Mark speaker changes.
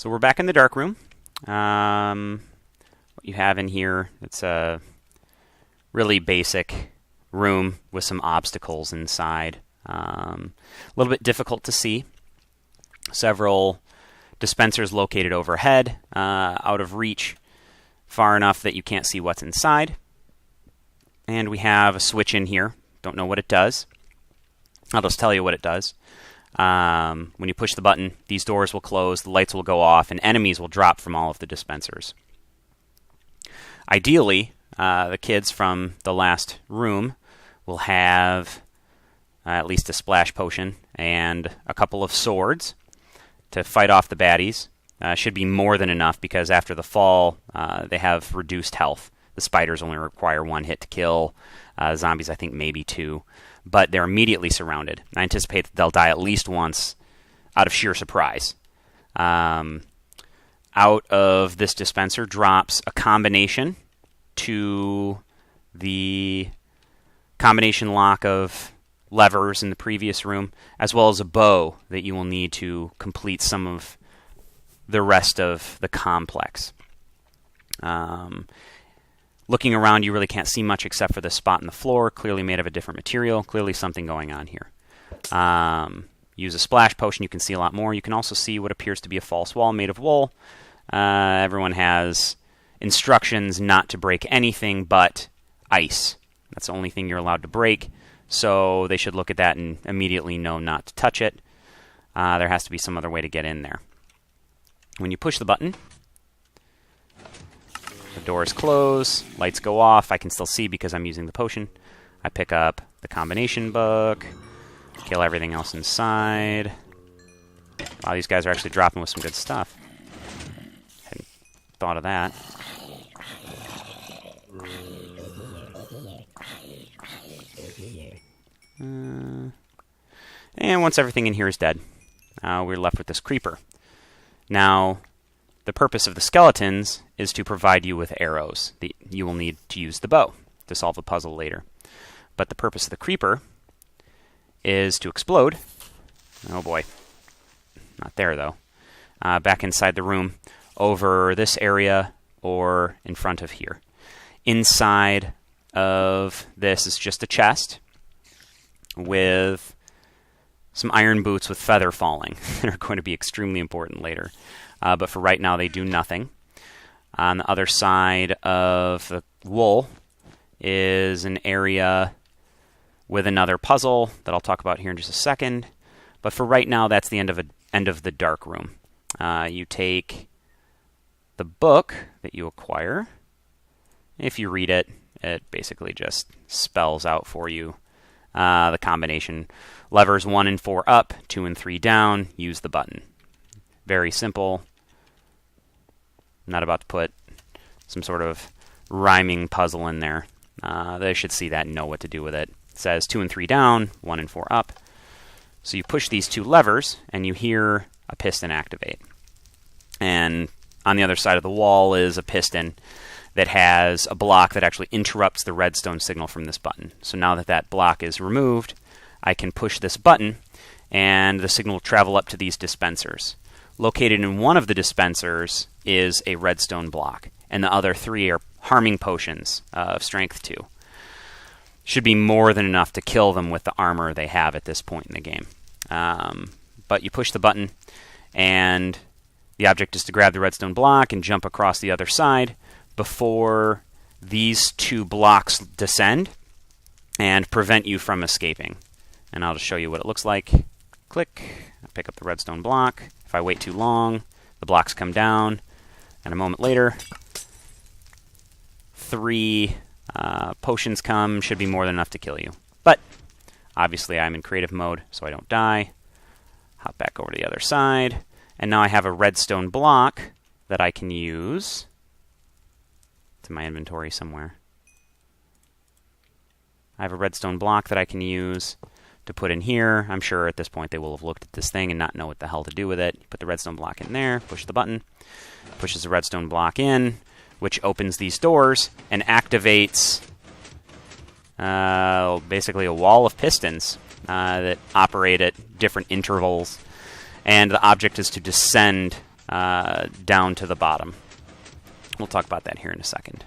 Speaker 1: So we're back in the dark room. What you have in here, it's a really basic room with some obstacles inside. A little bit difficult to see. Several dispensers located overhead, out of reach, far enough that you can't see what's inside. And we have a switch in here. Don't know what it does. I'll just tell you what it does. When you push the button, these doors will close, the lights will go off, and enemies will drop from all of the dispensers. Ideally, the kids from the last room will have at least a splash potion and a couple of swords to fight off the baddies. Should be more than enough because after the fall, they have reduced health. The spiders only require 1 hit to kill. Zombies, I think, maybe 2. But they're immediately surrounded. I anticipate that they'll die at least once out of sheer surprise. Out of this dispenser drops a combination to the combination lock of levers in the previous room, as well as a bow that you will need to complete some of the rest of the complex. Looking around, you really can't see much except for the spot in the floor, clearly made of a different material, clearly something going on here. Use a splash potion, you can see a lot more. You can also see what appears to be a false wall made of wool. Everyone has instructions not to break anything but ice. That's the only thing you're allowed to break, so they should look at that and immediately know not to touch it. There has to be some other way to get in there. When you push the button, the doors close, lights go off. I can still see because I'm using the potion. I pick up the combination book, kill everything else inside. Wow, these guys are actually dropping with some good stuff. Hadn't thought of that. And once everything in here is dead, we're left with this creeper. Now, the purpose of the skeletons is to provide you with arrows. You will need to use the bow to solve the puzzle later. But the purpose of the creeper is to explode. Oh boy. Not there, though. Back inside the room, over this area, or in front of here. Inside of this is just a chest with some iron boots with feather falling. They're going to be extremely important later. But for right now, they do nothing. On the other side of the wool is an area with another puzzle that I'll talk about here in just a second. But for right now, that's the end of the dark room. You take the book that you acquire. If you read it, it basically just spells out for you the combination. Levers 1 and 4 up, 2 and 3 down, use the button. Very simple. I'm not about to put some sort of rhyming puzzle in there. They should see that and know what to do with it. It says 2 and 3 down, 1 and 4 up. So you push these 2 levers, and you hear a piston activate. And on the other side of the wall is a piston that has a block that actually interrupts the redstone signal from this button. So now that that block is removed, I can push this button, and the signal will travel up to these dispensers. Located in one of the dispensers is a redstone block, and the other 3 are harming potions of strength 2. Should be more than enough to kill them with the armor they have at this point in the game. But you push the button, and the object is to grab the redstone block and jump across the other side before these 2 blocks descend and prevent you from escaping. And I'll just show you what it looks like. Click, I pick up the redstone block. If I wait too long, the blocks come down, and a moment later, 3 potions come, should be more than enough to kill you. But, obviously I'm in creative mode, so I don't die. Hop back over to the other side, and now I have a redstone block that I can use. It's in my inventory somewhere. I have a redstone block that I can use to put in here. I'm sure at this point they will have looked at this thing and not know what the hell to do with it. You put the redstone block in there, push the button, pushes the redstone block in, which opens these doors and activates basically a wall of pistons that operate at different intervals. And the object is to descend down to the bottom. We'll talk about that here in a second.